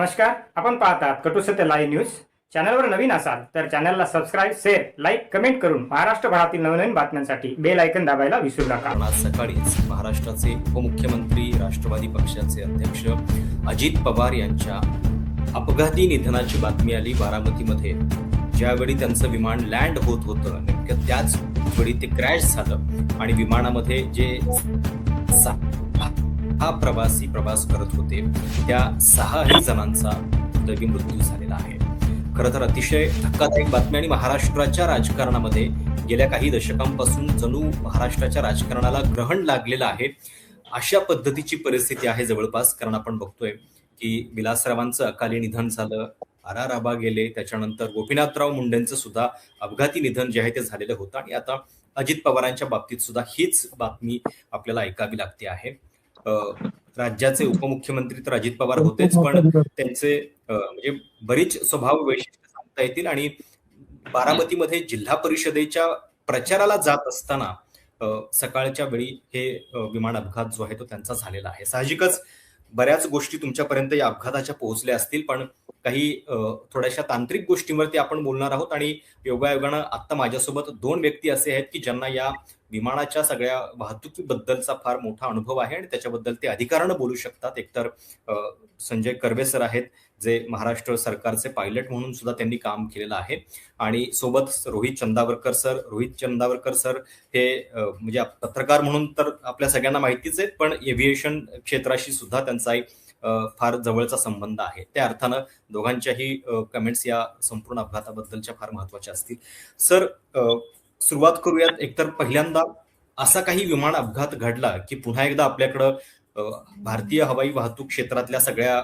नमस्कार. आपण पाहतात कटू सत्य लाईव्ह न्यूज. चॅनलवर नवीन असाल तर चॅनलला सबस्क्राईब, शेअर, लाईक, कमेंट करून महाराष्ट्रभरातील नवनवीन बातम्यांसाठी बेल आयकॉन दाबायला विसरू नका. आज सकाळीच महाराष्ट्राचे उपमुख्यमंत्री, राष्ट्रवादी पक्षाचे अध्यक्ष अजित पवार यांच्या अपघाती निधनाची बातमी आली. बारामतीमध्ये ज्यावेळी त्यांचं विमान लँड होत होतं, नेमकं त्याच वेळी ते क्रॅश झालं आणि विमानामध्ये जे प्रवासी प्रवास करत होते त्या 6 जणांचा दुर्दैवी मृत्यू झालेला आहे. खरं तर अतिशय धक्कादायक बातमी आणि महाराष्ट्राच्या राजकारणामध्ये गेल्या काही दशकांपासून जणू महाराष्ट्राच्या राजकारणाला ग्रहण लागलेलं आहे अशा पद्धतीची परिस्थिती आहे जवळपास. कारण आपण बघतोय की विलासरावांचं अकाली निधन झालं, आर आबा गेले, त्याच्यानंतर गोपीनाथराव मुंडेंचं सुद्धा अपघाती निधन जे आहे ते झालेलं होतं आणि आता अजित पवारांच्या बाबतीत सुद्धा हीच बातमी आपल्याला ऐकावी लागते आहे. राज्याचे उपमुख्यमंत्री तर अजित पवार होतेच, पण त्यांचे म्हणजे बरीच स्वभाव वैशिष्ट्य सांगता येतील. आणि बारामतीमध्ये जिल्हा परिषदेच्या प्रचाराला जात असताना सकाळच्या वेळी हे विमान अपघात जो आहे तो त्यांचा झालेला आहे. साहजिकच बऱ्याच गोष्टी तुमच्यापर्यंत या अपघाताच्या पोहोचल्या असतील, पण काही थोड्याशा तांत्रिक गोष्टींवरती आपण बोलणार आहोत. आणि योगायोगानं आता माझ्यासोबत 2 व्यक्ती असे आहेत की ज्यांना या विमानाच्या सगळ्या वाहतुकीबद्दलचा फार मोठा अनुभव आहे आणि त्याच्याबद्दल ते अधिकारानं बोलू शकतात. एकतर संजय कर्वे सर आहेत, जे महाराष्ट्र सरकारचे पायलट म्हणून सुद्धा त्यांनी काम केलेलं आहे, आणि सोबत रोहित चंदावरकर सर हे म्हणजे पत्रकार म्हणून तर आपल्या सगळ्यांना माहितीच आहे, पण एव्हिएशन क्षेत्राशी सुद्धा त्यांचा एक फार जवळचा संबंध आहे. त्या अर्थानं दोघांच्याही कमेंट्स या संपूर्ण अपघाताबद्दलच्या फार महत्वाच्या असतील. सर, सुरुवात करूयात. एकतर पहिल्यांदा असा काही विमान अपघात घडला की पुन्हा एकदा आपल्याकडं भारतीय हवाई वाहतूक क्षेत्रातल्या सगळ्या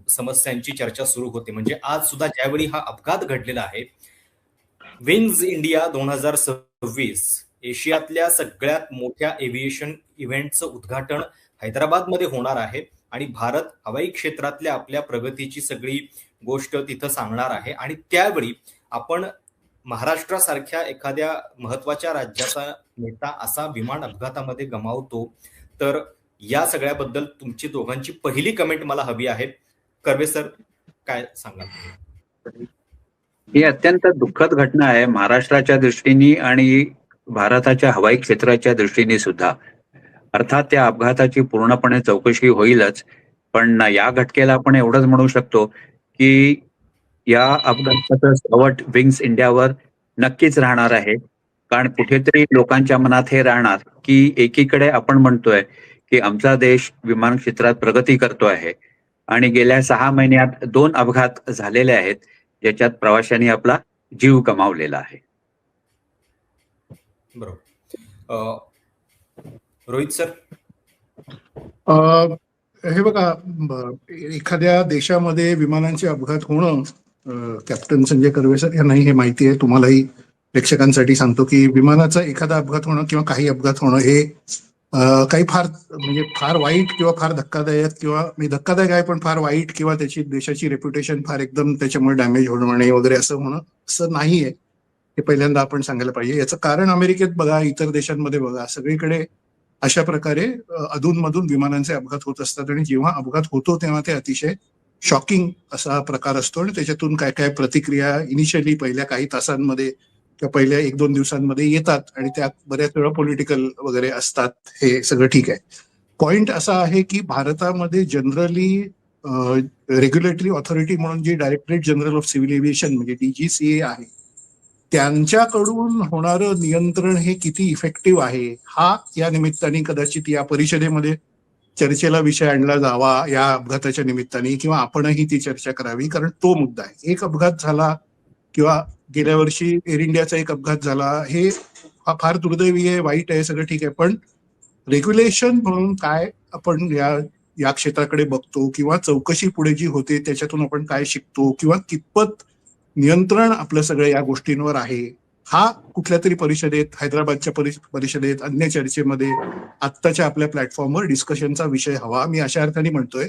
समस्यांची चर्चा सुरू होते. म्हणजे आज सुद्धा ज्यावेळी हा अपघात घडलेला आहे, विंग्स इंडिया 2026 एशियातल्या सगळ्यात मोठ्या एव्हिएशन इव्हेंटचं उद्घाटन हैदराबादमध्ये होणार आहे आणि भारत हवाई क्षेत्रातल्या आपल्या प्रगतीची सगळी गोष्ट तिथं सांगणार आहे. आणि त्यावेळी आपण महाराष्ट्रासारख्या एखाद्या महत्वाच्या राज्याचा नेता असा विमान अपघातामध्ये गमावतो, तर या सगळ्याबद्दल तुमची दोघांची पहिली कमेंट मला हवी आहे. कर्वे सर, काय सांगाल? ही अत्यंत दुःखद घटना आहे महाराष्ट्राच्या दृष्टीने आणि भारताच्या हवाई क्षेत्राच्या दृष्टीने सुद्धा. अर्थात त्या अपघाताची पूर्णपणे चौकशी होईलच, पण या घटनेला आपण एवढंच म्हणू शकतो की या अपघाताचं सावट विंग्स इंडियावर नक्कीच राहणार आहे. कारण कुठेतरी लोकांच्या मनात हे राहणार की एकीकडे आपण म्हणतोय की आमचा देश विमान क्षेत्रात प्रगती करतो आहे आणि गेल्या 6 महिन्यात 2 अपघात झालेले आहेत ज्याच्यात प्रवाशांनी आपला जीव गमावलेला आहे. बरोबर. रोहित सर, हे बघा, एखाद्या देशामध्ये विमानांचे अपघात होणं, कॅप्टन संजय कर्वे सर यांनाही हे माहिती आहे, तुम्हालाही प्रेक्षकांसाठी सांगतो की विमानाचा एखादा अपघात होणं किंवा काही अपघात होणं हे काही फार वाईट किंवा फार धक्कादायक किंवा धक्कादायक आहे, पण फार वाईट किंवा त्याची देशाची रेप्युटेशन फार एकदम त्याच्यामुळे डॅमेज होणं वगैरे असं नाहीये. हे पहिल्यांदा आपण सांगायला पाहिजे. याचं कारण अमेरिकेत बघा, इतर देशांमध्ये बघा, सगळीकडे अशा प्रकारे अधूनमधून विमानांचे अपघात होत असतात आणि जेव्हा अपघात होतो तेव्हा ते अतिशय शॉकिंग असा प्रकार असतो आणि त्याच्यातून काय काय प्रतिक्रिया इनिशियली पहिल्या काही तासांमध्ये किंवा पहिल्या 1-2 दिवसांमध्ये येतात आणि त्या बऱ्याच वेळा पॉलिटिकल वगैरे असतात. हे सगळं ठीक आहे. पॉइंट असा आहे की भारतामध्ये जनरली रेग्युलेटरी ऑथॉरिटी म्हणून जी directorate general of civil aviation म्हणजे DGCA आहे, त्यांच्याकडून होणारं नियंत्रण हे किती इफेक्टिव्ह आहे हा या निमित्ताने कदाचित या परिषदेमध्ये चर्चेला विषय आणला जावा या अपघाताच्या निमित्ताने, किंवा आपणही ती चर्चा करावी, कारण तो मुद्दा आहे. एक अपघात झाला किंवा गेल्या वर्षी एअर इंडियाचा एक अपघात झाला, हे फार दुर्दैवी आहे, वाईट आहे, सगळं ठीक आहे, पण रेग्युलेशन म्हणून काय आपण या क्षेत्राकडे बघतो किंवा चौकशी पुढे जी होते त्याच्यातून आपण काय शिकतो किंवा कितपत नियंत्रण आपलं सगळं या गोष्टींवर आहे, हा कुठल्या तरी परिषदेत, हैदराबादच्या परिषदेत, अन्य चर्चेमध्ये, आत्ताच्या आपल्या प्लॅटफॉर्मवर डिस्कशनचा विषय हवा. मी अशा अर्थाने म्हणतोय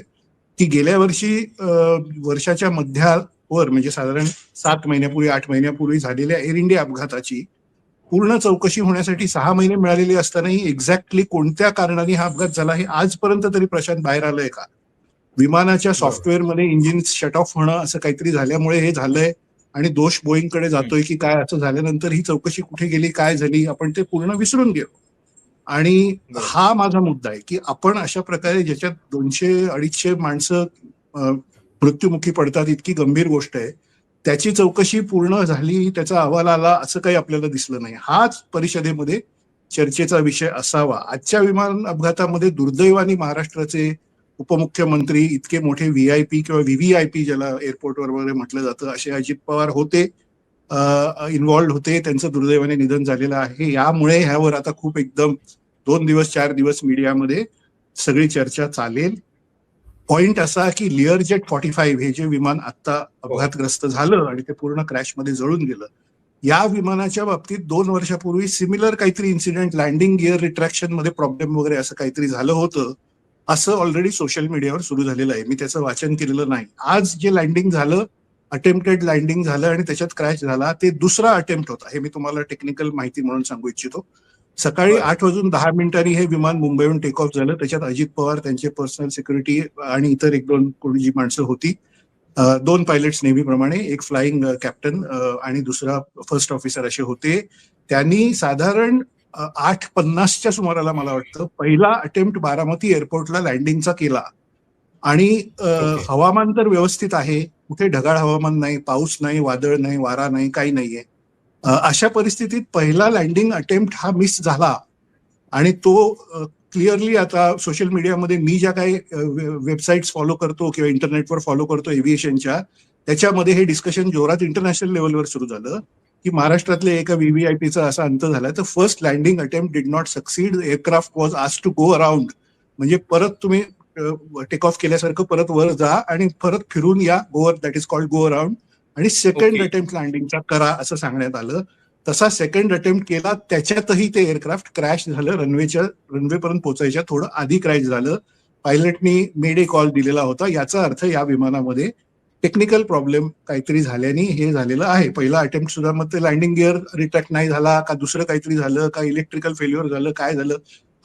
की गेल्या वर्षी वर्षाच्या मध्यावर म्हणजे साधारण 7 महिन्यापूर्वी 8 महिन्यापूर्वी झालेल्या एअर इंडिया अपघाताची पूर्ण चौकशी होण्यासाठी 6 महिने मिळालेली असतानाही एक्झॅक्टली कोणत्या कारणाने हा अपघात झाला हे आजपर्यंत तरी प्रशांत बाहेर आलंय का? विमानाच्या सॉफ्टवेअरमध्ये इंजिन शट ऑफ होणं असं काहीतरी झाल्यामुळे हे झालंय आणि दोष बोईंगकडे जातोय की काय, असं झाल्यानंतर ही चौकशी कुठे गेली, काय झाली, आपण ते पूर्ण विसरून गेलो. आणि हा माझा मुद्दा आहे की आपण अशा प्रकारे ज्याच्यात 200-250 माणसं मृत्युमुखी पडतात, इतकी गंभीर गोष्ट आहे, त्याची चौकशी पूर्ण झाली, त्याचा अहवाल आला, असं काही आपल्याला दिसलं नाही. हाच परिषदेमध्ये चर्चेचा विषय असावा. आजच्या विमान अपघातामध्ये दुर्दैवाने महाराष्ट्राचे उपमुख्यमंत्री, इतके मोठे VIP किंवा VVIP ज्याला एअरपोर्टवर वगैरे म्हटलं जातं, असे अजित पवार होते, इन्व्हॉल्ड होते. त्यांचं दुर्दैवाने निधन झालेलं आहे. यामुळे ह्यावर आता खूप एकदम 2 दिवस 4 दिवस मीडियामध्ये सगळी चर्चा चालेल. पॉइंट असा की लिअरजेट 45 हे जे विमान आता अपघातग्रस्त झालं आणि ते पूर्ण क्रॅशमध्ये जळून गेलं, या विमानाच्या बाबतीत 2 वर्षापूर्वी सिमिलर काहीतरी इन्सिडेंट, लँडिंग गिअर रिट्रॅक्शन मध्ये प्रॉब्लेम वगैरे असं काहीतरी झालं होतं, असं ऑलरेडी सोशल मीडियावर सुरू झालेलं आहे. मी त्याचं वाचन केलेलं नाही. आज जे लँडिंग झालं, अटेम्प्टेड लँडिंग झालं आणि त्याच्यात क्रॅश झाला, ते दुसरा अटेम्प्ट होता. हे मी तुम्हाला टेक्निकल माहिती म्हणून सांगू इच्छितो. सकाळी 8:10 हे विमान मुंबईहून टेक ऑफ झालं. त्याच्यात अजित पवार, त्यांचे पर्सनल सिक्युरिटी आणि इतर 1-2 कोणी जी माणसं होती, 2 पायलट्स नेहमीप्रमाणे, एक फ्लाइंग कॅप्टन आणि दुसरा फर्स्ट ऑफिसर असे होते. त्यांनी साधारण 8:50च्या सुमाराला मला वाटतं पहिला अटेम्प्ट बारामती एअरपोर्टला लँडिंगचा केला. आणि हवामान तर व्यवस्थित आहे, कुठे ढगाळ हवामान नाही, पाऊस नाही, वादळ नाही, वारा नाही, काही नाहीये. अशा परिस्थितीत पहिला लँडिंग अटेम्प्ट हा मिस झाला आणि तो क्लिअरली आता सोशल मीडियामध्ये मी ज्या काही वेबसाईट्स फॉलो करतो किंवा इंटरनेटवर फॉलो करतो एव्हिएशनच्या, त्याच्यामध्ये हे डिस्कशन जोरात इंटरनॅशनल लेवलवर सुरू झालं की महाराष्ट्रातल्या एका VVIPचा असा अंत झाला. तर first landing attempt did not succeed, aircraft was asked to go around, म्हणजे परत तुम्ही टेक ऑफ केल्यासारखं परत वर जा आणि परत फिरून या, गोअर, that is called go around, आणि सेकंड अटेम्प्ट लँडिंगचा करा असं सांगण्यात आलं. तसा सेकंड अटेम्प्ट केला, त्याच्यातही ते एअरक्राफ्ट क्रॅश झालं. रनवेपर्यंत पोहोचायच्या थोडं आधी क्रॅश झालं. पायलटनी मेडे कॉल दिलेला होता. याचा अर्थ या विमानामध्ये टेक्निकल प्रॉब्लेम काहीतरी झाल्याने हे झालेलं आहे. पहिला अटेम्प्ट सुद्धा, मग ते लँडिंग गिअर रिट्रॅक्ट नाही झाला का, दुसरं काहीतरी झालं का, इलेक्ट्रिकल फेल्युअर झालं, काय झालं,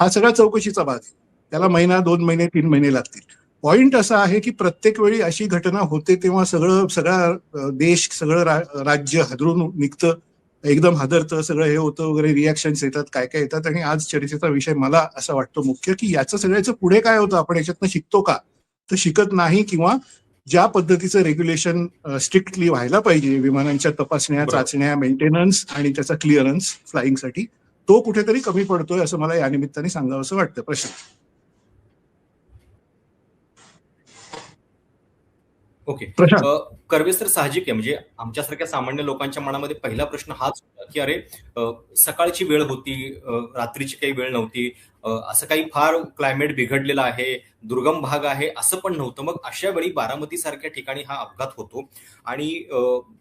हा सगळा चौकशीचा भाग आहे. त्याला महिना, 2 महिने, 3 महिने लागतील. पॉइंट असा आहे की प्रत्येक वेळी अशी घटना होते तेव्हा सगळा देश, सगळं राज्य हादरून निघतं, एकदम हादरतं, सगळं हे होतं वगैरे, रिॲक्शन्स येतात, काय काय येतात. आणि आज चर्चेचा विषय मला असं वाटतं मुख्य की याचं सगळ्याचं पुढे काय होतं, आपण याच्यातनं शिकतो का, तर शिकत नाही. किंवा ज्या पद्धतीचं रेग्युलेशन स्ट्रिक्टली व्हायला पाहिजे विमानांच्या तपासण्या, चाचण्या, मेंटेनन्स आणि त्याचा क्लिअरन्स फ्लाईंगसाठी, तो कुठेतरी कमी पडतोय असं मला या निमित्ताने सांगावं असं वाटतं. प्रश्न. ओके, कर्वे सर, साहजिक आहे, म्हणजे आमच्यासारख्या सामान्य लोकांच्या मनामध्ये पहिला प्रश्न हाच होता की अरे सकाळची वेळ होती, रात्रीची काही वेळ नव्हती, असं काही फार क्लायमेट बिघडलेलं आहे, दुर्गम भाग आहे असं पण नव्हतं. मग अशा वेळी बारामती सारख्या ठिकाणी हा अपघात होतो आणि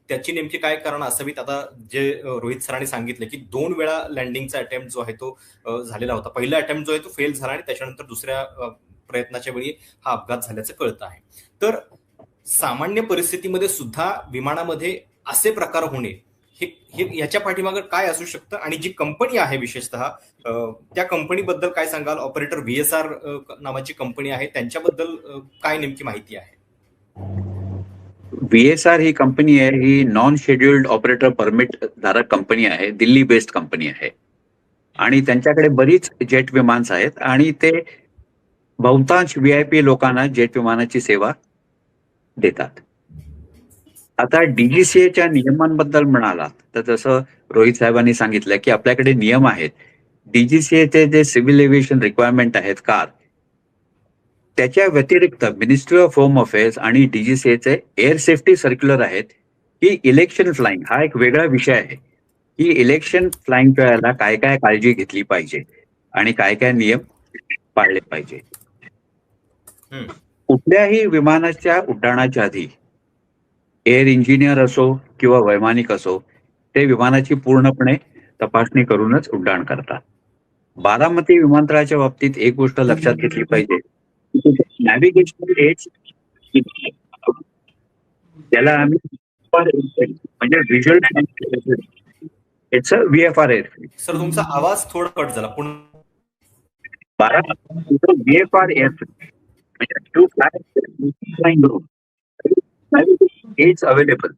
त्याची नेमकी काय कारण असावीत. आता जे रोहित सरांनी सांगितलं की 2 वेळा लँडिंगचा अटेम्प्ट जो आहे तो झालेला होता. पहिला अटेम्प्ट जो आहे तो फेल झाला आणि त्याच्यानंतर दुसऱ्या प्रयत्नाच्या वेळी हा अपघात झाल्याचं कळतं आहे. तर सामान्य परिस्थितीमध्ये सुद्धा विमानामध्ये असे प्रकार होणे हे याच्या पाठीमागे काय असू शकतं, आणि जी कंपनी आहे विशेषतः त्या कंपनीबद्दल काय सांगाल. ऑपरेटर VSR नावाची कंपनी आहे, त्यांच्याबद्दल काय नेमकी माहिती आहे. VSR ही कंपनी आहे, ही नॉन शेड्युल्ड ऑपरेटर परमिट धारक कंपनी आहे, दिल्ली बेस्ड कंपनी आहे आणि त्यांच्याकडे बरीच जेट विमानं आहेत आणि ते बहुतांश VIP लोकांना जेट विमानाची सेवा देतात. आता DGCAच्या नियमांबद्दल म्हणालात तर जसं रोहित साहेबांनी सांगितलं की आपल्याकडे नियम आहेत. DGCAचे जे सिव्हिल एव्हिएशन रिक्वायरमेंट आहेत कार, त्याच्या व्यतिरिक्त मिनिस्ट्री ऑफ होम अफेअर्स आणि DGCAचे एअर सेफ्टी सर्क्युलर आहेत की इलेक्शन फ्लाइंग हा एक वेगळा विषय आहे की इलेक्शन फ्लाइंगच्या वेळेला काय काय काळजी घेतली पाहिजे आणि काय काय नियम पाळले पाहिजे. कुठल्याही विमानाच्या उड्डाणाच्या आधी एअर इंजिनियर असो किंवा वैमानिक असो, ते विमानाची पूर्णपणे तपासणी करूनच उड्डाण करतात. बारामती विमानतळाच्या बाबतीत एक गोष्ट लक्षात घेतली पाहिजे, नॅव्हिगेशनल एड्स त्याला आम्ही म्हणजे visual it's a VFR airfield. Sir तुमचा आवाज थोडा कट झाला. पुन्हा Baramati VFR एअरफील्ड to fly flying drone. It's available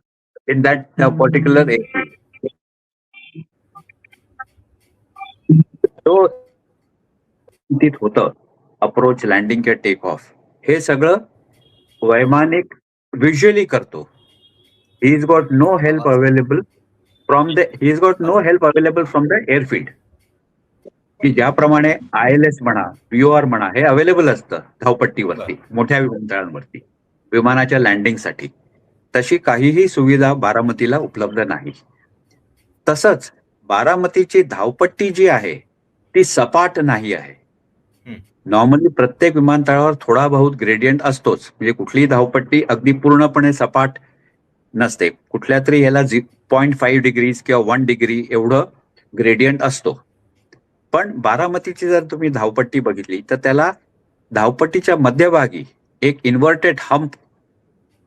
in that particular airfield. तो तिथे होतं अप्रोच, लँडिंग किंवा टेक ऑफ, हे सगळं वैमानिक व्हिज्युअली करतो. He is got no help available from the airfield. की ज्याप्रमाणे ILS म्हणा, VOR म्हणा, हे अवेलेबल असतं धावपट्टीवरती, मोठ्या विमानतळांवरती विमानाच्या लँडिंगसाठी, तशी काहीही सुविधा बारामतीला उपलब्ध नाही. तसंच बारामतीची धावपट्टी जी आहे ती सपाट नाही आहे. नॉर्मली प्रत्येक विमानतळावर थोडा बहुत ग्रेडियंट असतोच, म्हणजे कुठलीही धावपट्टी अगदी पूर्णपणे सपाट नसते. कुठल्या तरी याला 0.5 डिग्रीज किंवा 1 डिग्री एवढं ग्रेडियंट असतो. पण बारामतीची जर तुम्ही धावपट्टी बघितली तर त्याला धावपट्टीच्या मध्यभागी एक इन्व्हर्टेड हम्प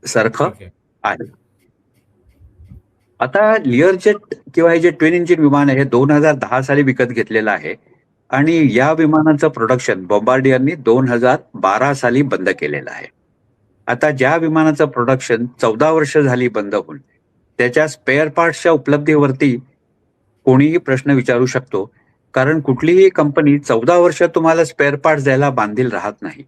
सारखं आहे. आता लिअरजेट किंवा हे जे ट्विन इंजिन विमान आहे हे 2010 साली विकत घेतलेलं आहे आणि या विमानाचं प्रोडक्शन बॉम्बार्डियरनी 2012 साली बंद केलेलं आहे. आता ज्या विमानाचं प्रोडक्शन 14 वर्ष झाली बंद होऊन, त्याच्या स्पेअर पार्ट्सच्या उपलब्धीवरती कोणीही प्रश्न विचारू शकतो, कारण कुठलीही कंपनी 14 वर्ष तुम्हाला स्पेअर पार्ट्स द्यायला बांधील राहत नाही.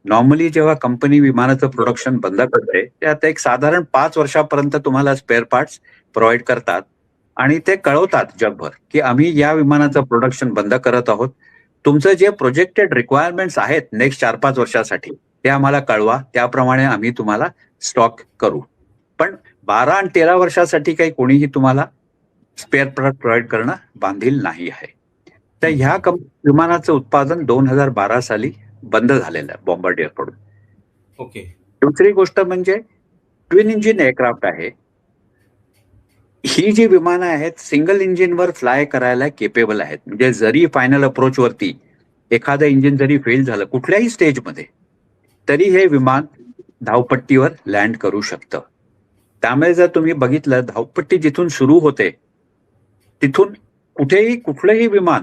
नॉर्मली जेव्हा कंपनी विमानाचं प्रोडक्शन बंद करते त्यात एक साधारण 5 वर्षापर्यंत तुम्हाला स्पेअर पार्ट्स प्रोव्हाइड करतात आणि ते कळवतात जगभर की आम्ही या विमानाचं प्रोडक्शन बंद करत आहोत, तुमचं जे प्रोजेक्टेड रिक्वायरमेंट्स आहेत नेक्स्ट 4-5 वर्षासाठी ते आम्हाला कळवा, त्याप्रमाणे आम्ही तुम्हाला स्टॉक करू. पण 12 आणि 13 वर्षासाठी काही कोणीही तुम्हाला स्पेअर पार्ट प्रोव्हाइड करणं बांधील नाही आहे. तर ह्या विमानाचं उत्पादन 2012 साली बंद झालेलं आहे बॉम्बार्डियरकडून. ओके. दुसरी गोष्ट म्हणजे ट्विन इंजिन एअरक्राफ्ट आहे. ही जी विमानं आहेत सिंगल इंजिनवर फ्लाय करायला केपेबल आहेत. म्हणजे जरी फायनल अप्रोच वरती एखादं इंजिन जरी फेल झालं कुठल्याही स्टेजमध्ये, तरी हे विमान धावपट्टीवर लँड करू शकतं. त्यामुळे जर तुम्ही बघितलं, धावपट्टी जिथून सुरू होते तिथून कुठलंही विमान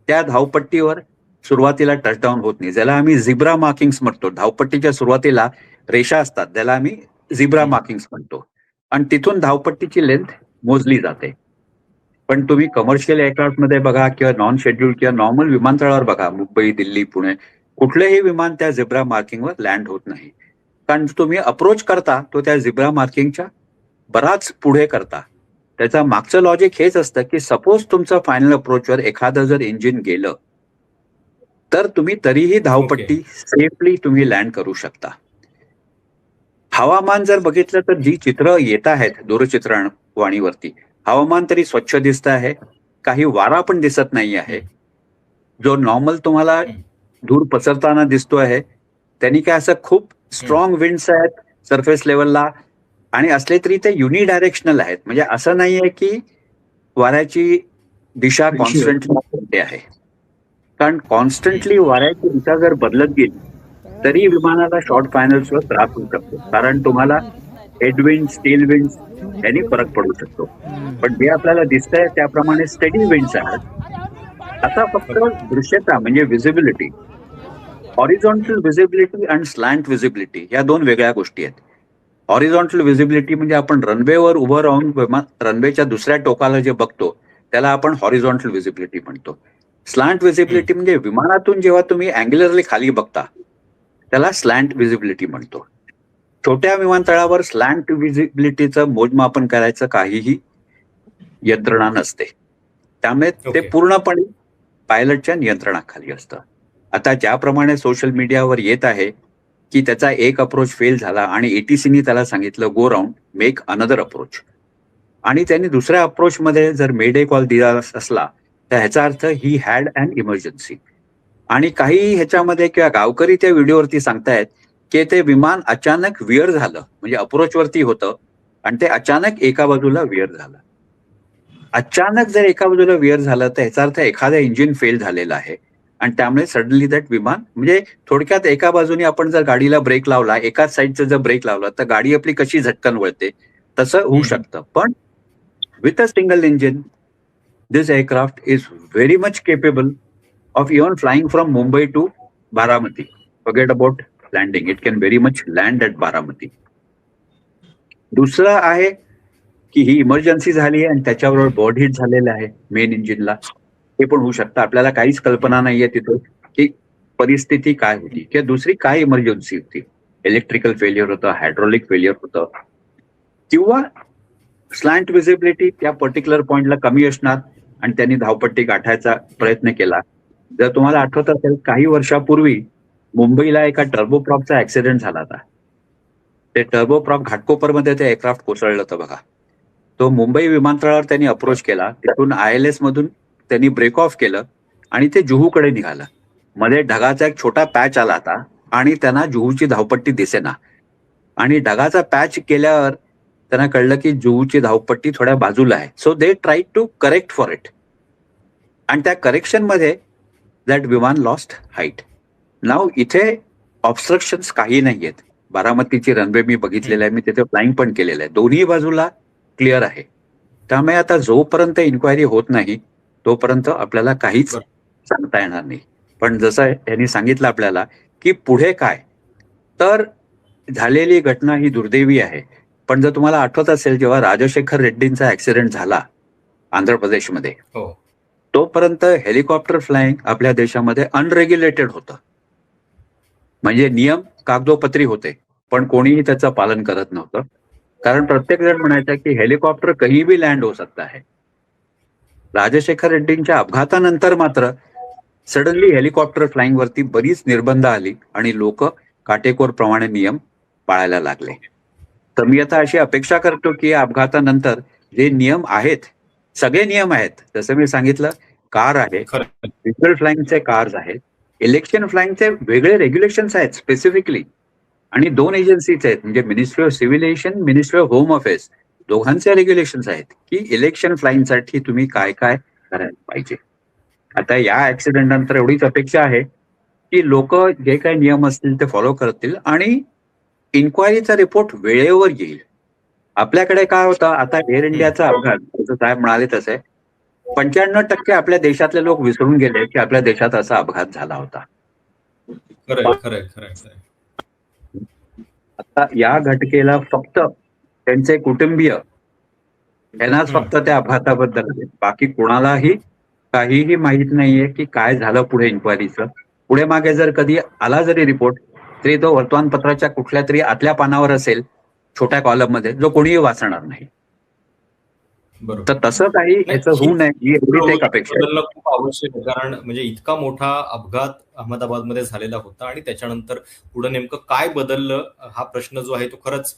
त्या धावपट्टीवर सुरुवातीला टचडाऊन होत नाही. ज्याला आम्ही झिब्रा मार्किंग्स म्हणतो, धावपट्टीच्या सुरुवातीला रेषा असतात त्याला आम्ही झिब्रा मार्किंग्स म्हणतो, आणि तिथून धावपट्टीची लेंथ मोजली जाते. पण तुम्ही कमर्शियल एअरक्राफ्ट मध्ये बघा किंवा नॉन शेड्यूल किंवा नॉर्मल विमानतळावर बघा, मुंबई, दिल्ली, पुणे, कुठलेही विमान त्या झिब्रा मार्किंगवर लँड होत नाही. कारण तुम्ही अप्रोच करता तो त्या झिब्रा मार्किंगच्या बराच पुढे करता. त्याचा मागचं लॉजिक हेच असतं की सपोज तुमचं फायनल अप्रोचवर एखादं जर इंजिन गेलं तर तुम्ही तरीही धावपट्टी सेफली तुम्ही लँड करू शकता. हवामान जर बघितलं तर जी चित्र येत आहेत दूरचित्रवाणीवरती, हवामान तरी स्वच्छ दिसत आहे, काही वारा पण दिसत नाही आहे. जो नॉर्मल तुम्हाला धूर पसरताना दिसतो आहे त्यांनी काय असं खूप स्ट्रॉंग विंड्स आहेत सरफेस लेवलला, आणि असले तरी ते युनिडायरेक्शनल आहेत. म्हणजे असं नाहीये की वाऱ्याची दिशा कॉन्स्टंटली आहे, कारण कॉन्स्टंटली वाऱ्याची दिशा जर बदलत गेली तरी विमानाला शॉर्ट फायनल्सवर त्रास होऊ शकतो, कारण तुम्हाला हेडविंड, स्टील विंड्स यांनी फरक पडू शकतो. पण जे आपल्याला दिसतंय त्याप्रमाणे स्टेडी विंड्स आहेत. आता फक्त दृश्यता म्हणजे विजिबिलिटी, हॉरिझॉन्टल विजिबिलिटी आणि स्लॅन्ट विजिबिलिटी या दोन वेगळ्या गोष्टी आहेत. हॉरिझॉन्टल विजिबिलिटी म्हणजे आपण रनवेवर उभं राहून रनवेच्या दुसऱ्या टोकाला जे बघतो त्याला आपण हॉरिझॉन्टल विजिबिलिटी म्हणतो. स्लॅन्ट विजिबिलिटी म्हणजे विमानातून जेव्हा तुम्ही अँग्युलरली खाली बघता त्याला स्लॅन्ट विजिबिलिटी म्हणतो. छोट्या विमानतळावर स्लॅन्ट विजिबिलिटीचं मोजमापन करायचं काहीही यंत्रणा नसते, त्यामुळे ते पूर्णपणे पायलटच्या नियंत्रणाखाली असतं. आता ज्याप्रमाणे सोशल मीडियावर येत आहे की त्याचा एक अप्रोच फेल झाला आणि ATCनी त्याला सांगितलं go round, make another approach, आणि त्यांनी दुसऱ्या अप्रोचमध्ये जर मेडे कॉल दिला असला तर ह्याचा अर्थ ही हॅड अन इमर्जन्सी. आणि काही ह्याच्यामध्ये किंवा गावकरी त्या व्हिडिओवरती सांगतायत की ते विमान अचानक विअर झालं, म्हणजे अप्रोचवरती होतं आणि ते अचानक एका बाजूला विअर झालं. अचानक जर एका बाजूला विअर झालं तर ह्याचा अर्थ एखादा इंजिन फेल झालेला आहे आणि त्यामुळे सडनली दॅट विमान, म्हणजे थोडक्यात एका बाजूने आपण जर गाडीला ब्रेक लावला, एकाच साईडचा जर ब्रेक लावला तर गाडी आपली कशी झटकन वळते तसं होऊ शकतं. पण with a single engine this aircraft is very much capable of even flying from Mumbai to Baramati. Forget about landing. It can very much land at Baramati. दुसरं आहे की ही इमर्जन्सी झाली आहे आणि त्याच्याबरोबर बर्ड हिट झालेलं आहे मेन इंजिनला. हे पण होऊ शकतं. आपल्याला काहीच कल्पना नाहीये तिथं की परिस्थिती काय होती किंवा दुसरी काय इमर्जन्सी होती. इलेक्ट्रिकल फेल्युअर होतं, हायड्रॉलिक फेल्युअर होतं, किंवा स्लॅन्ट विजिबिलिटी त्या पर्टिक्युलर पॉइंटला कमी असणार आणि त्यांनी धावपट्टी गाठायचा प्रयत्न केला. जर तुम्हाला आठवत असेल, काही वर्षापूर्वी मुंबईला एका टर्बोप्रॉपचा ऍक्सिडेंट झाला होता. ते टर्बोप्रॉप घाटकोपरमध्ये ते एअरक्राफ्ट कोसळलं होतं बघा. तो मुंबई विमानतळावर त्यांनी अप्रोच केला, तिथून ILS मधून त्यांनी ब्रेक ऑफ केलं आणि ते जुहूकडे निघालं. मध्ये ढगाचा एक छोटा पॅच आला होता आणि त्यांना जुहूची धावपट्टी दिसेना, आणि ढगाचा पॅच केल्यावर त्यांना कळलं की जुहूची धावपट्टी थोड्या बाजूला आहे. So they try to correct for it, आणि त्या करेक्शन मध्ये दॅट विमान लॉस्ट हाईट. नाव इथे ऑब्स्ट्रक्शन्स काही नाही आहेत. बारामतीची रनवे मी बघितलेलं आहे, मी तिथे फ्लाइंग पण केलेलं आहे, दोन्ही बाजूला क्लिअर आहे. त्यामुळे आता जोपर्यंत इन्क्वायरी होत नाही तोपर्यंत आपल्याला काहीच सांगता येणार नाही. पण जसं यांनी सांगितलं आपल्याला की पुढे काय, तर झालेली घटना ही दुर्दैवी आहे. पण जर तुम्हाला आठवत असेल, जेव्हा राजशेखर रेड्डींचा ऍक्सिडेंट झाला आंध्र प्रदेशमध्ये, हो, तोपर्यंत हेलिकॉप्टर फ्लाइंग आपल्या देशामध्ये अनरेग्युलेटेड होतं. म्हणजे नियम कागदोपत्री होते, पण कोणीही त्याचं पालन करत नव्हतं. कारण प्रत्येक जण म्हणायचा की हेलिकॉप्टर कहीं भी लँड हो सकता है. राजशेखर रेड्डींच्या अपघातानंतर मात्र सडनली हेलिकॉप्टर फ्लाइंग वरती बरीच निर्बंध आली आणि लोक काटेकोर प्रमाणे नियम पाळायला लागले. तर मी आता अशी अपेक्षा करतो की या अपघातानंतर जे नियम आहेत, सगळे नियम आहेत, जसं मी सांगितलं, कार आहे, खरं. व्हिज्युअल फ्लाइंगचे कार्स आहेत, इलेक्शन फ्लाइंगचे वेगळे रेग्युलेशन्स आहेत स्पेसिफिकली, आणि 2 एजन्सीज आहेत, म्हणजे ministry of civil aviation, ministry of home affairs, दोघांचे रेग्युलेशन्स आहेत की इलेक्शन फ्लाइंगसाठी तुम्ही काय काय करायला पाहिजे. आता या ऍक्सिडेंट नंतर एवढीच अपेक्षा आहे की लोक जे काही नियम असतील ते फॉलो करतील आणि इन्क्वायरीचा रिपोर्ट वेळेवर येईल. आपल्याकडे काय होतं, आता एअर इंडियाचा अपघात, जसं साहेब म्हणाले तसे 95% आपल्या देशातले लोक विसरून गेले की आपल्या देशात असा अपघात झाला होता. खरंय खरंय खरंय खरंय. आता या घटनेला फक्त त्यांचे कुटुंबीय यांनाच फक्त त्या अपघाताबद्दल, बाकी कोणालाही काहीही माहित नाहीये की काय झालं पुढे इन्क्वायरीचं. पुढे मागे जर कधी आला जरी रिपोर्ट, तरी तो वर्तमानपत्राच्या कुठल्या तरी आतल्या पानावर असेल, छोट्या कॉलम मध्ये, जो कोणीही वाचणार नाही. बरोबर. तर तसं काही याचं होऊ नये ही एवढीच एक अपेक्षा आहे. बदलणं खूप आवश्यक आहे, कारण म्हणजे इतका मोठा अपघात अहमदाबादमध्ये झालेला होता आणि त्याच्यानंतर पुढे नेमकं काय बदललं हा प्रश्न जो आहे तो खरंच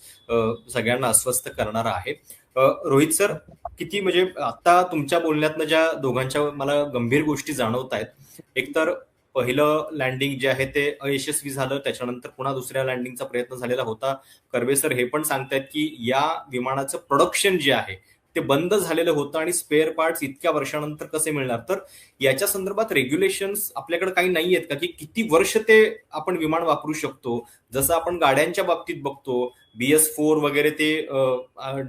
सगळ्यांना अस्वस्थ करणारा आहे. रोहित सर, किती म्हणजे आता तुमच्या बोलण्यातनं ज्या दोघांच्या मला गंभीर गोष्टी जाणवत आहेत, एकतर पहिलं लँडिंग जे आहे ते अयशस्वी झालं, त्याच्यानंतर पुन्हा दुसऱ्या लँडिंगचा प्रयत्न झालेला होता. कर्वे सर हे पण सांगतायत की या विमानाचं प्रोडक्शन जे आहे ते बंद झालेलं होतं आणि स्पेअर पार्ट्स इतक्या वर्षानंतर कसे मिळणार. तर याच्या संदर्भात रेग्युलेशन्स आपल्याकडे काही नाही आहेत का की किती वर्ष ते आपण विमान वापरू शकतो. जसं आपण गाड्यांच्या बाबतीत बघतो, BS4 वगैरे, ते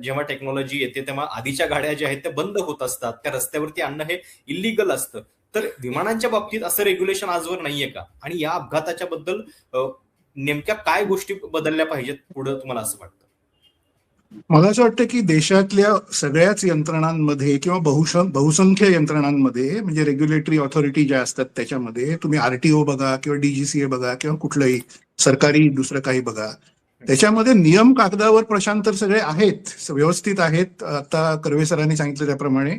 जेव्हा टेक्नॉलॉजी येते तेव्हा आधीच्या गाड्या ज्या आहेत त्या बंद होत असतात, त्या रस्त्यावरती आणणं हे इलिगल असतं. तर विमानांच्या बाबतीत असं रेग्युलेशन आजवर नाहीये का, आणि या अपघाताच्या बद्दल नेमक्या काय गोष्टी बदलल्या पाहिजेत पुढे, तुम्हाला असं वाटतं? मला असं वाटतं की देशातल्या सगळ्याच यंत्रणांमध्ये किंवा बहुसंख्य यंत्रणांमध्ये, म्हणजे रेग्युलेटरी ऑथॉरिटी ज्या असतात त्याच्यामध्ये, तुम्ही RTO बघा किंवा DGCA बघा किंवा कुठलंही सरकारी दुसरं काही बघा, त्याच्यामध्ये नियम कागदावर प्रशांतर सगळे आहेत, व्यवस्थित आहेत. आता कर्वे सरांनी सांगितलं त्याप्रमाणे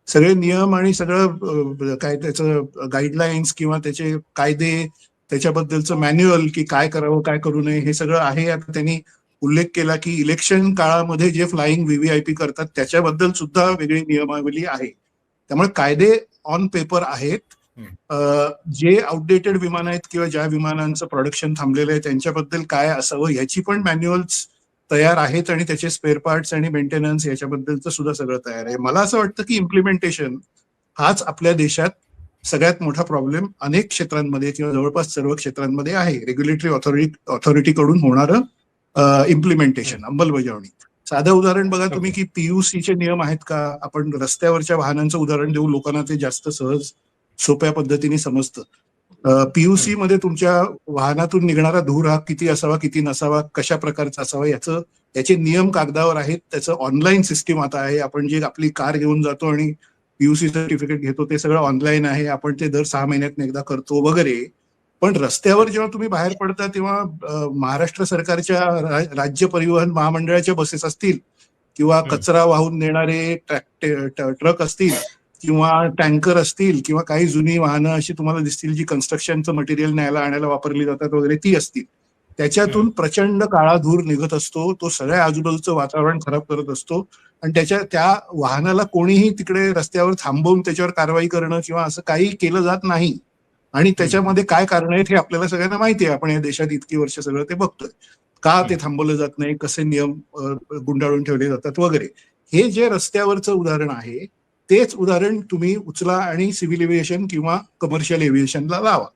सगळे नियम आणि सगळं काय त्याचं गाईडलाईन्स किंवा त्याचे कायदे, त्याच्याबद्दलचं मॅन्युअल की काय करावं काय करू नये हे सगळं आहे. आता त्यांनी उल्लेख केला की इलेक्शन काळामध्ये जे फ्लाइंग VVIP करतात त्याच्याबद्दल सुद्धा वेगळी नियमावली आहे. त्यामुळे कायदे ऑन पेपर आहेत. जे आउटडेटेड विमान आहेत किंवा ज्या विमानांचं प्रोडक्शन थांबलेलं आहे त्यांच्याबद्दल काय असावं याची पण मॅन्युअल्स तयार आहेत आणि त्याचे स्पेअर पार्ट्स आणि मेंटेनन्स याच्याबद्दलचं सुद्धा सगळं तयार आहे. मला असं वाटतं की इम्प्लिमेंटेशन हाच आपल्या देशात सगळ्यात मोठा प्रॉब्लेम अनेक क्षेत्रांमध्ये किंवा जवळपास सर्व क्षेत्रांमध्ये आहे. रेग्युलेटरी ऑथॉरिटीकडून होणारं इम्प्लिमेंटेशन, अंमलबजावणी. साधं उदाहरण बघा तुम्ही की PUCचे नियम आहेत का. आपण रस्त्यावरच्या वाहनांचं उदाहरण देऊ, लोकांना ते जास्त सहज सोप्या पद्धतीने समजतं. पीयूसी मध्ये तुमच्या वाहनातून निघणारा धूर हा किती असावा, किती नसावा, कशा प्रकारचा असावा, याचे नियम कागदावर आहेत. त्याचं ऑनलाईन सिस्टीम आता आहे. आपण जे आपली कार घेऊन जातो आणि पीयूसी सर्टिफिकेट घेतो ते सगळं ऑनलाईन आहे. आपण ते दर 6 महिन्यात एकदा करतो वगैरे. पण रस्त्यावर जेव्हा तुम्ही बाहेर पडता तेव्हा महाराष्ट्र सरकारच्या राज्य परिवहन महामंडळाच्या बसेस असतील किंवा कचरा वाहून नेणारे ट्रक असतील किंवा टँकर असतील किंवा काही जुनी वाहनं अशी तुम्हाला दिसतील जी कन्स्ट्रक्शनचं मटेरियल न्यायला आणायला वापरली जातात वगैरे ती असतील, त्याच्यातून प्रचंड काळा धूर निघत असतो. तो सगळ्या आजूबाजूचं वातावरण खराब करत असतो आणि त्या वाहनाला कोणीही तिकडे रस्त्यावर थांबवून त्याच्यावर कारवाई करणं किंवा असं काही केलं जात नाही. आणि त्याच्यामध्ये काय कारण आहेत हे आपल्याला सगळ्यांना माहिती आहे. आपण या देशात इतकी वर्ष सगळं ते बघतोय. का ते थांबवलं जात नाही, कसे नियम गुंडाळून ठेवले जातात वगैरे. हे जे रस्त्यावरचं उदाहरण आहे तेच उदाहरण तुम्ही उचला आणि सिव्हिल एव्हिएशन किंवा कमर्शियल एव्हिएशनला लावा,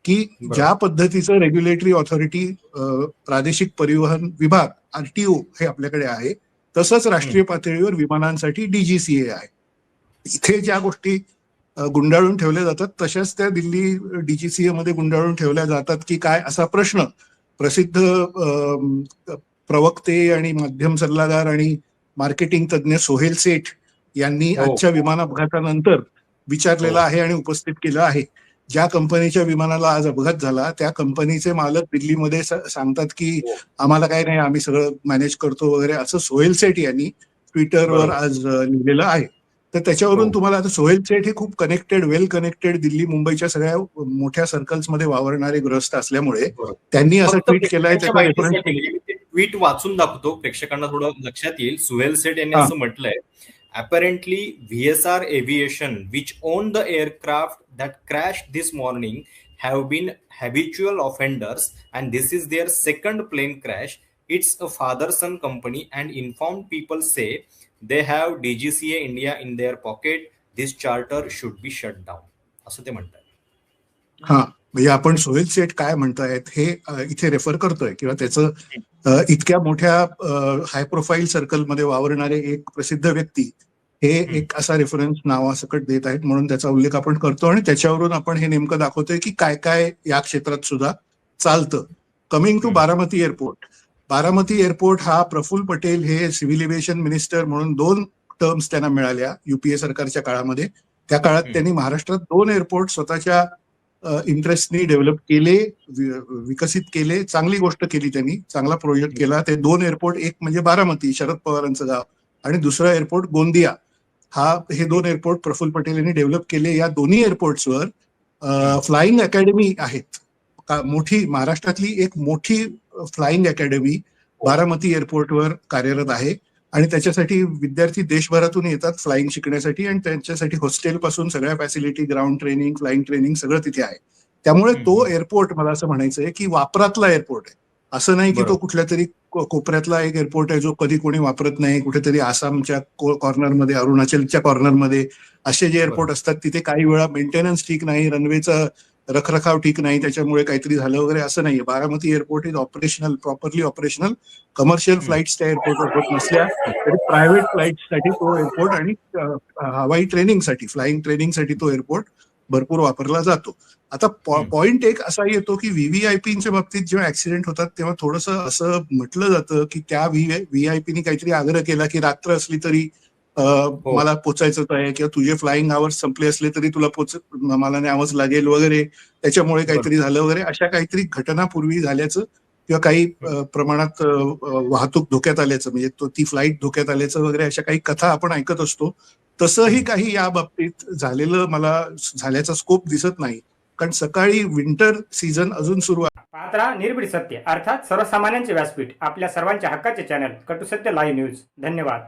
की ज्या पद्धतीचं रेग्युलेटरी ऑथॉरिटी प्रादेशिक परिवहन विभाग RTO हे आपल्याकडे आहे, तसंच राष्ट्रीय पातळीवर विमानांसाठी DGCA आहे. इथे ज्या गोष्टी गुंडाळून ठेवल्या जातात तशाच त्या दिल्ली DGCA मध्ये गुंडाळून ठेवल्या जातात की काय, असा प्रश्न प्रसिद्ध प्रवक्ते आणि माध्यम सल्लागार आणि मार्केटिंग तज्ज्ञ सोहेल सेठ यांनी आजच्या विमान अपघातानंतर विचारलेला आहे आणि उपस्थित केला आहे. ज्या कंपनीच्या विमानाला आज अपघात झाला त्या कंपनीचे मालक दिल्लीमध्ये सांगतात की आम्हाला काय नाही, आम्ही सगळं मॅनेज करतो वगैरे, असं सोहेल सेठ यांनी ट्विटरवर आज लिहिलेलं आहे. तर त्याच्यावरून तुम्हाला आता सोहेल सेठ हे खूप कनेक्टेड, वेल कनेक्टेड, दिल्ली मुंबईच्या सगळ्या मोठ्या सर्कल्स मध्ये वावरणारे गृहस्थ असल्यामुळे त्यांनी असं ट्विट केलंय. त्याचा रेफरन्स ट्विट वाचून दाखवतो, प्रेक्षकांना थोडं लक्षात येईल. सुहेल सेठ यांनी असं म्हटलंय, apparently VSR Aviation, which owned the aircraft that crashed this morning, have been habitual offenders and this is their second plane crash. It's a father-son company and informed people say they have DGCA India in their pocket. This charter should be shut down. असं ते म्हणतात. हा, म्हणजे आपण सोहेल सेठ काय म्हणतायत हे इथे रेफर करतोय किंवा त्याचं इतक्या मोठ्या हाय प्रोफाईल सर्कलमध्ये वावरणारे एक प्रसिद्ध व्यक्ती हे एक असा रेफरन्स नावासकट देत आहेत, म्हणून त्याचा उल्लेख आपण करतो आणि त्याच्यावरून आपण हे नेमकं दाखवतोय की काय काय या क्षेत्रात सुद्धा चालतं. Coming to Baramati airport. Baramati airport हा प्रफुल्ल पटेल हे सिव्हिल एव्हिएशन मिनिस्टर म्हणून 2 टर्म्स त्यांना मिळाल्या UPA सरकारच्या काळामध्ये. त्या काळात त्यांनी महाराष्ट्रात 2 एअरपोर्ट स्वतःच्या इंटरेस्टनी डेव्हलप केले, विकसित केले. चांगली गोष्ट केली त्यांनी, चांगला प्रोजेक्ट केला. ते 2 एअरपोर्ट, एक म्हणजे बारामती शरद पवारांचं गाव आणि दुसरं एअरपोर्ट गोंदिया, हे 2 एअरपोर्ट प्रफुल्ल पटेल यांनी डेव्हलप केले. या दोन्ही एअरपोर्ट्सवर फ्लाइंग अकॅडमी आहेत. मोठी महाराष्ट्रातली एक मोठी फ्लाइंग अकॅडमी बारामती एअरपोर्टवर कार्यरत आहे आणि त्याच्यासाठी विद्यार्थी देशभरातून येतात फ्लाइंग शिकण्यासाठी आणि त्यांच्यासाठी हॉस्टेल पासून सगळ्या facility, ground training, flying training सगळं तिथे आहे. त्यामुळे तो एअरपोर्ट मला असं म्हणायचं आहे की वापरातला एअरपोर्ट आहे. असं नाही की तो कुठल्या तरी कोपऱ्यातला एक एअरपोर्ट आहे जो कधी कोणी वापरत नाही, कुठेतरी आसामच्या कॉर्नरमध्ये, अरुणाचलच्या कॉर्नरमध्ये असे जे एअरपोर्ट असतात तिथे काही वेळा मेंटेनन्स ठीक नाही, रनवेचा रखरखाव ठीक नाही, त्याच्यामुळे काहीतरी झालं वगैरे, असं नाहीये. Baramati airport is operational, properly operational. Commercial flights त्या एअरपोर्टवर होत नसल्या तरी प्रायव्हेट फ्लाईट्ससाठी तो एअरपोर्ट आणि हवाई ट्रेनिंगसाठी, फ्लाइंग ट्रेनिंगसाठी तो एअरपोर्ट भरपूर वापरला जातो. आता पॉइंट एक असा येतो की व्हीव्हीआयपीच्या बाबतीत जेव्हा ऍक्सिडेंट होतात तेव्हा थोडंसं असं म्हटलं जातं की त्या व्हीआयपीनी काहीतरी आग्रह केला की रात्र असली तरी मला पोचायचंच आहे किंवा तुझे फ्लाइंग आवर्स संपले असले तरी तुला मला न्यावंच लागेल वगैरे, त्याच्यामुळे काहीतरी झालं वगैरे, अशा काहीतरी घटना पूर्वी झाल्याचं किंवा काही प्रमाणात वाहतूक धोक्यात आल्याचं, म्हणजे ती फ्लाईट धोक्यात आल्याचं वगैरे, अशा काही कथा आपण ऐकत असतो. तसंही काही या बाबतीत झालेलं मला झाल्याचा स्कोप दिसत नाही, कारण सकाळी विंटर सीझन अजून सुरू आहे. पाहत राहा निर्भीड सत्य, अर्थात सर्वसामान्यांचे व्यासपीठ, आपल्या सर्वांच्या हक्काचे चॅनल कटू सत्य लाईव्ह न्यूज. धन्यवाद.